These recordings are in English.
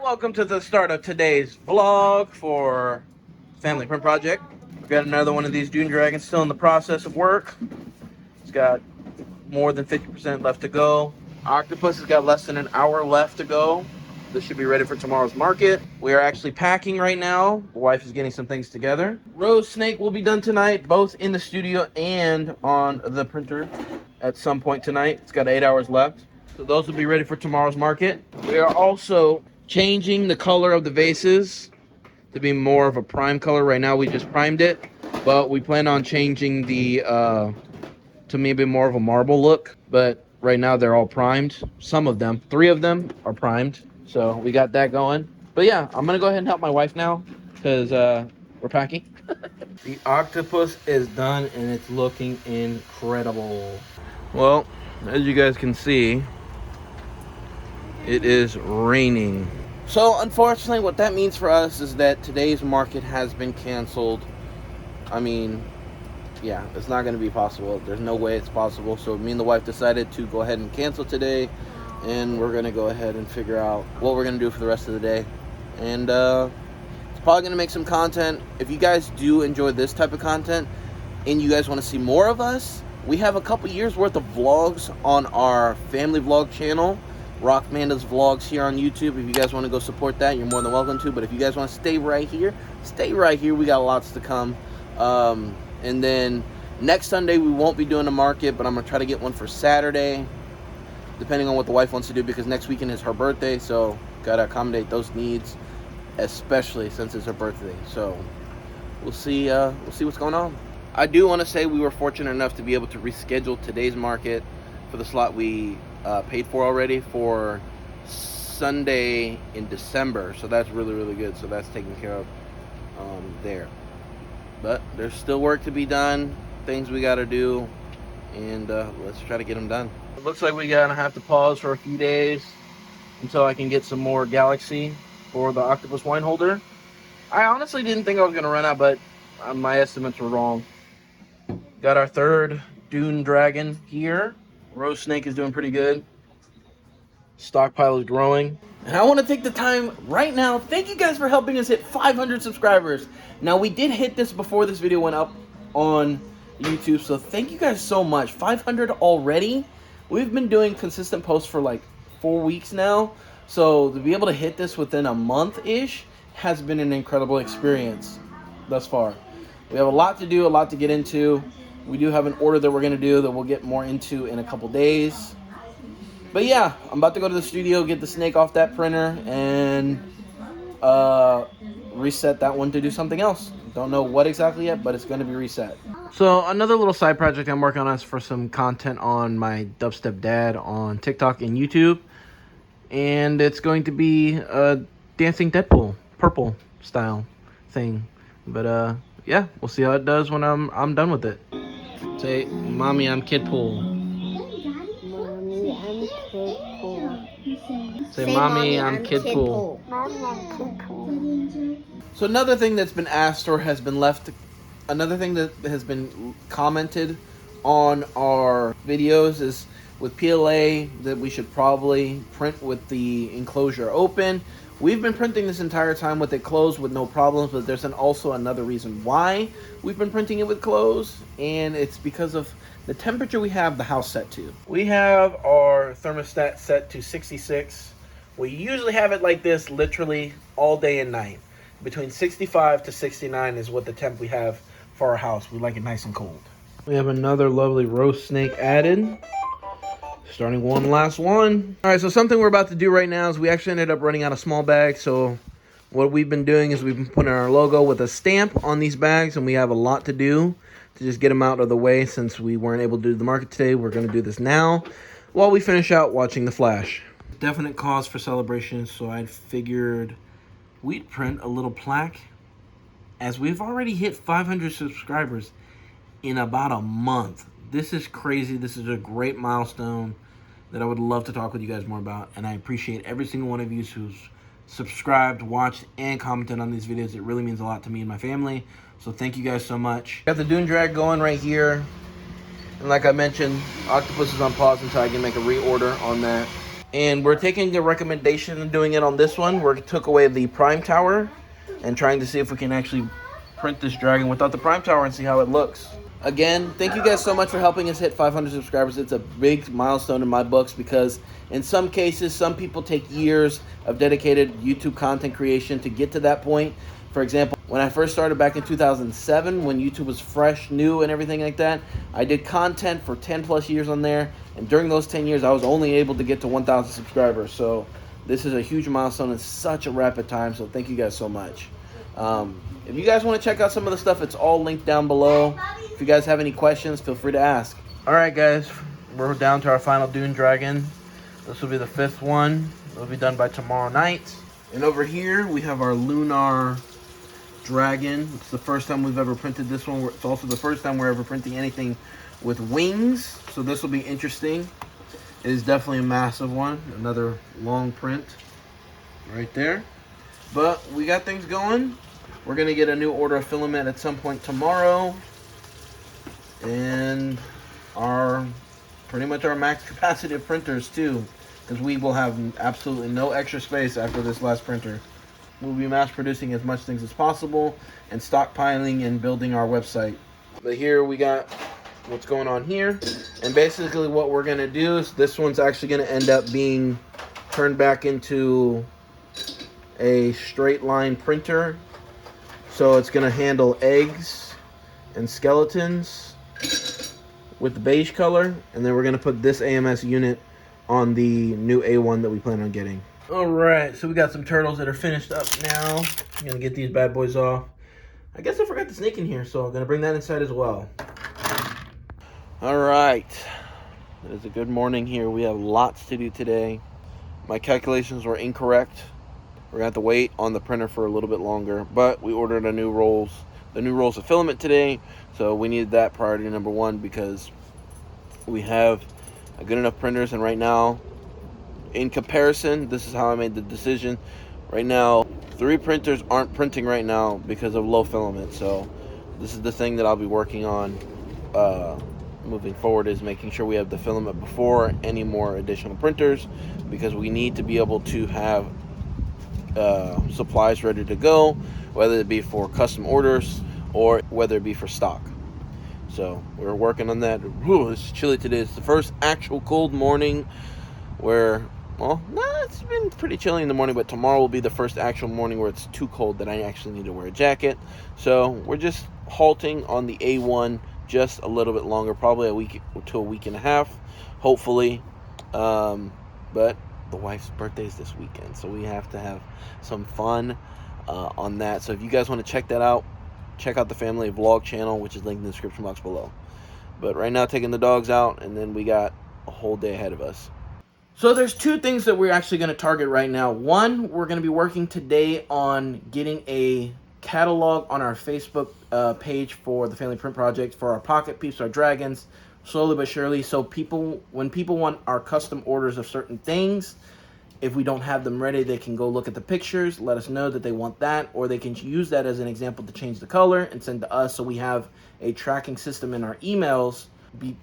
welcome to the start of today's vlog for Family Print Project. We've got another one of these Dune Dragons still in the process of work. It's got more than 50% left to go. Octopus has got less than an hour left to go. This should be ready for tomorrow's market. We are actually packing right now. The wife is getting some things together. Rose Snake will be done tonight, both in the studio and on the printer at some point tonight. It's got 8 hours left. So those will be ready for tomorrow's market. We are also changing the color of the vases to be more of a prime color. Right now we just primed it, but we plan on changing the to maybe more of a marble look. But right now they're all primed. Some of them, 3 of them are primed. So we got that going. But yeah, I'm gonna go ahead and help my wife now because we're packing. The octopus is done and it's looking incredible. Well, as you guys can see, it is raining. So unfortunately what that means for us is that today's market has been canceled. I mean, yeah, it's not going to be possible. There's no way it's possible. So me and the wife decided to go ahead and cancel today, and we're going to go ahead and figure out what we're going to do for the rest of the day. And it's probably going to make some content. If you guys do enjoy this type of content and you guys want to see more of us, we have a couple years worth of vlogs on our family vlog channel, Rock Manda's Vlogs, here on YouTube. If you guys want to go support that, you're more than welcome to. But if you guys want to stay right here, stay right here. We got lots to come. And then next Sunday we won't be doing a market, but I'm gonna try to get one for Saturday, depending on what the wife wants to do, because next weekend is her birthday, so gotta accommodate those needs, especially since it's her birthday. So we'll see what's going on. I do want to say we were fortunate enough to be able to reschedule today's market for the slot we paid for already for Sunday in December, so that's really good. So that's taken care of there. But there's still work to be done, things we got to do, and let's try to get them done. It looks like we're going to have to pause for a few days until I can get some more Galaxy for the octopus wine holder. I honestly didn't think I was going to run out, but my estimates were wrong. Got our third Dune Dragon here. Rose Snake is doing pretty good. Stockpile is growing. And I want to take the time right now. Thank you guys for helping us hit 500 subscribers. Now, we did hit this before this video went up on YouTube, so thank you guys so much. 500 already. We've been doing consistent posts for like 4 weeks now, so to be able to hit this within a month-ish has been an incredible experience thus far. We have a lot to do, a lot to get into. We do have an order that we're going to do that we'll get more into in a couple days. But yeah, I'm about to go to the studio, get the snake off that printer, and reset that one to do something else. Don't know what exactly yet, but it's going to be reset. So another little side project I'm working on is for some content on my Dubstep Dad on TikTok and YouTube. And it's going to be a dancing Deadpool, purple style thing. But yeah, we'll see how it does when I'm done with it. Say, Mommy, I'm Kidpool. Say, Mommy, I'm Kidpool. So another thing that's been asked or has been left, another thing that has been commented on our videos is with PLA that we should probably print with the enclosure open. We've been printing this entire time with it closed with no problems, but there's also another reason why we've been printing it with closed, and it's because of the temperature we have the house set to. We have our thermostat set to 66. We usually have it like this literally all day and night. Between 65 to 69 is what the temp we have for our house. We like it nice and cold. We have another lovely roast snake added. Starting one last one. All right, so something we're about to do right now is we actually ended up running out of small bags. So what we've been doing is we've been putting our logo with a stamp on these bags, and we have a lot to do to just get them out of the way since we weren't able to do the market today. We're going to do this now while we finish out watching The Flash. Definite cause for celebration, so I figured we'd print a little plaque as we've already hit 500 subscribers in about a month. This is crazy. This is a great milestone that I would love to talk with you guys more about, and I appreciate every single one of you who's subscribed, watched, and commented on these videos. It really means a lot to me and my family, so thank you guys so much. Got the Dune Drag going right here, and like I mentioned, Octopus is on pause until I can make a reorder on that. And we're taking a recommendation and doing it on this one. We took away the prime tower and trying to see if we can actually print this dragon without the prime tower and see how it looks. Again, thank you guys so much for helping us hit 500 subscribers. It's a big milestone in my books because in some cases, some people take years of dedicated YouTube content creation to get to that point. For example, when I first started back in 2007, when YouTube was fresh, new, and everything like that, I did content for 10 plus years on there. And during those 10 years, I was only able to get to 1,000 subscribers. So this is a huge milestone in such a rapid time. So thank you guys so much. If you guys want to check out some of the stuff, it's all linked down below. If you guys have any questions, feel free to ask. All right, guys, we're down to our final Dune Dragon. This will be the 5th one. It'll be done by tomorrow night. And over here, we have our Lunar Dragon. It's the first time we've ever printed this one. It's also the first time we're ever printing anything with wings. So this will be interesting. It is definitely a massive one. Another long print right there. But we got things going. We're going to get a new order of filament at some point tomorrow. And pretty much our max capacity of printers too. Because we will have absolutely no extra space after this last printer. We'll be mass producing as much things as possible and stockpiling and building our website. But here we got what's going on here. And basically what we're going to do is this one's actually going to end up being turned back into a straight line printer. So it's going to handle eggs and skeletons with the beige color. And then we're going to put this AMS unit on the new A1 that we plan on getting. Alright, so we got some turtles that are finished up now. I'm going to get these bad boys off. I guess I forgot the snake in here, so I'm going to bring that inside as well. Alright, it is a good morning here. We have lots to do today. My calculations were incorrect. We're going to have to wait on the printer for a little bit longer, but we ordered the new rolls of filament today, so we needed that priority number one because we have a good enough printers, and right now, in comparison, this is how I made the decision. Right now, 3 printers aren't printing right now because of low filament, so this is the thing that I'll be working on moving forward, is making sure we have the filament before any more additional printers, because we need to be able to have supplies ready to go, whether it be for custom orders or whether it be for stock. So we're working on that. Ooh, it's chilly today. It's the first actual cold morning where, well, it's been pretty chilly in the morning, but tomorrow will be the first actual morning where it's too cold that I actually need to wear a jacket. So we're just halting on the A1 just a little bit longer, probably a week to a week and a half, hopefully. But the wife's birthday is this weekend, so we have to have some fun on that. So if you guys want to check that out, check out the family vlog channel, which is linked in the description box below. But right now, taking the dogs out, and then we got a whole day ahead of us. So there's 2 things that we're actually going to target right now. One, we're going to be working today on getting a catalog on our Facebook page for the Family Print Project for our pocket peeps, our dragons, slowly but surely. So when people want our custom orders of certain things, if we don't have them ready, they can go look at the pictures, let us know that they want that, or they can use that as an example to change the color and send to us, so we have a tracking system in our emails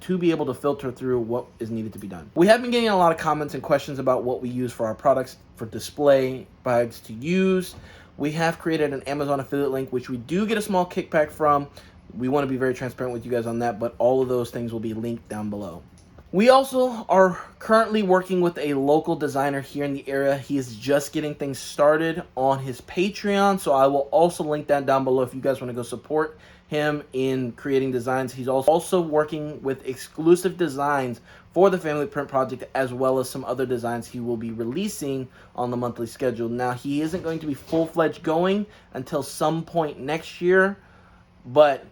to be able to filter through what is needed to be done. We have been getting a lot of comments and questions about what we use for our products for display bags to use. We have created an Amazon affiliate link, which we do get a small kickback from. We want to be very transparent with you guys on that, but all of those things will be linked down below. We also are currently working with a local designer here in the area. He is just getting things started on his Patreon, so I will also link that down below if you guys want to go support him in creating designs. He's also working with exclusive designs for the Family Print Project, as well as some other designs he will be releasing on the monthly schedule. Now, he isn't going to be full-fledged going until some point next year, but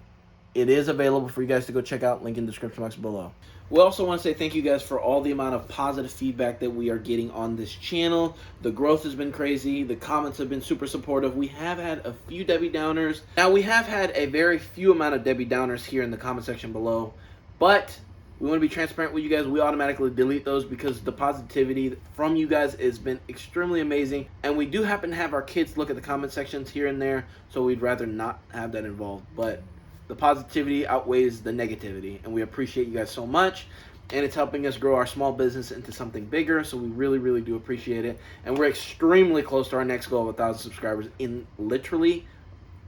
it is available for you guys to go check out. Link in the description box below. We also want to say thank you guys for all the amount of positive feedback that we are getting on this channel. The growth has been crazy. The comments have been super supportive. We have had a few Debbie Downers. Now, we have had a very few amount of Debbie Downers here in the comment section below, but we want to be transparent with you guys. We automatically delete those because the positivity from you guys has been extremely amazing. And we do happen to have our kids look at the comment sections here and there, so we'd rather not have that involved. But the positivity outweighs the negativity, and we appreciate you guys so much. and it's helping us grow our small business into something bigger. So we really, really do appreciate it. And we're extremely close to our next goal of 1,000 subscribers in literally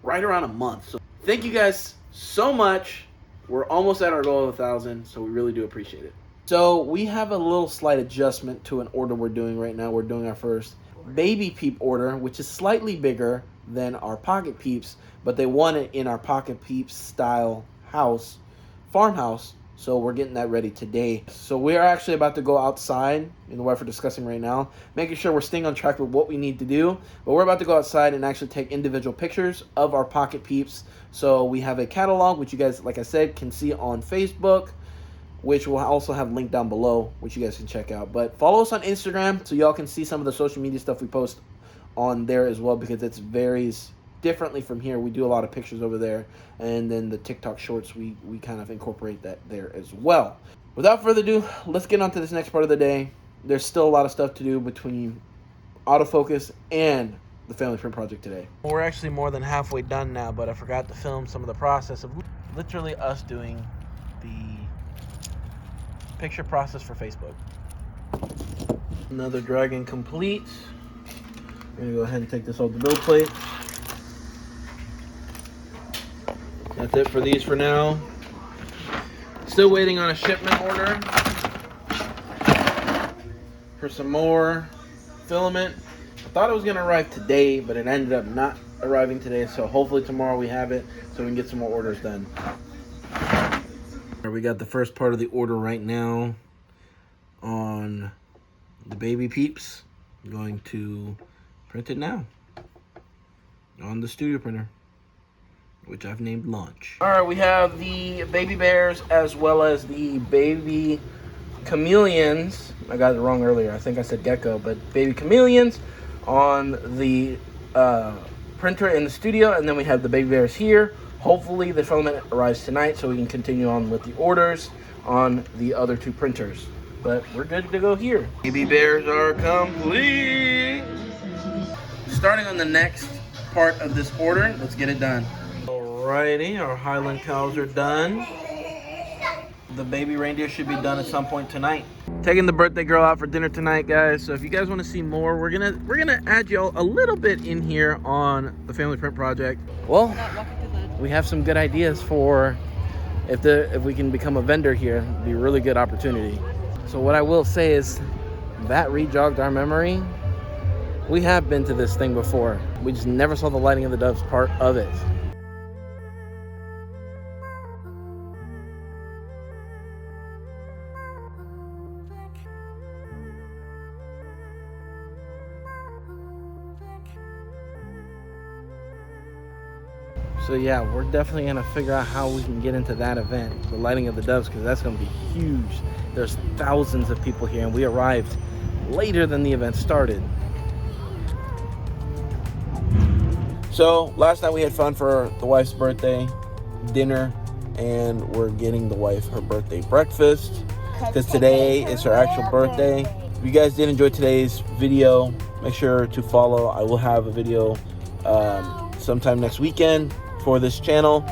right around a month. So thank you guys so much. We're almost at our goal of 1,000, so we really do appreciate it. So we have a little slight adjustment to an order we're doing right now. We're doing our first baby peep order, which is slightly bigger than our pocket peeps, but they want it in our pocket peeps style house, farmhouse. So we're getting that ready today. So we're actually about to go outside in the wife we're discussing right now, making sure we're staying on track with what we need to do. But we're about to go outside and actually take individual pictures of our pocket peeps. So we have a catalog, which you guys, like I said, can see on Facebook, which we'll also have linked down below, which you guys can check out. But follow us on Instagram so y'all can see some of the social media stuff we post on there as well, because it varies differently from here. We do a lot of pictures over there, and then the TikTok shorts, we kind of incorporate that there as well. Without further ado, let's get on to this next part of the day. There's still a lot of stuff to do between autofocus and the family print project today. We're actually more than halfway done now, but I forgot to film some of the process of literally us doing the picture process for Facebook. Another dragon complete. I'm gonna go ahead and take this off the build plate. That's it for these for now. Still waiting on a shipment order for some more filament. I thought it was gonna arrive today, but it ended up not arriving today, so hopefully tomorrow we have it so we can get some more orders done. We got the first part of the order right now on the baby peeps. I'm going to print it now on the studio printer, which I've named Launch. All right, we have the baby bears as well as the baby chameleons. I got it wrong earlier. I think I said gecko, but baby chameleons on the printer in the studio, and then we have the baby bears here. Hopefully the filament arrives tonight so we can continue on with the orders on the other two printers. But we're good to go here. Baby bears are complete. Starting on the next part of this order, let's get it done. Alrighty, our Highland cows are done. The baby reindeer should be done at some point tonight. Taking the birthday girl out for dinner tonight, guys. So if you guys want to see more, we're gonna add y'all a little bit in here on the family print project. Well, we have some good ideas for if we can become a vendor here. It'd be a really good opportunity. So what I will say is that re-jogged our memory. We have been to this thing before. We just never saw the lighting of the doves part of it. So yeah, we're definitely gonna figure out how we can get into that event, the lighting of the doves, because that's gonna be huge. There's thousands of people here, and we arrived later than the event started. So last night we had fun for the wife's birthday dinner, and we're getting the wife her birthday breakfast because today is her actual birthday. If you guys did enjoy today's video, make sure to follow. I will have a video sometime next weekend for this channel.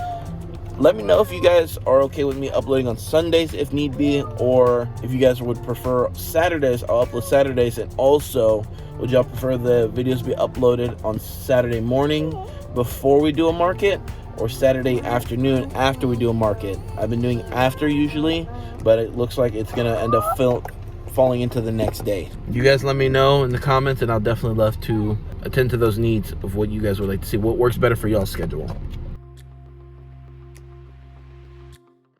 Let me know if you guys are okay with me uploading on Sundays if need be, or if you guys would prefer Saturdays, I'll upload Saturdays. And also, would y'all prefer the videos be uploaded on Saturday morning before we do a market, or Saturday afternoon after we do a market? I've been doing after usually, but it looks like it's gonna end up falling into the next day. You guys let me know in the comments, and I'll definitely love to attend to those needs of what you guys would like to see, what works better for y'all's schedule.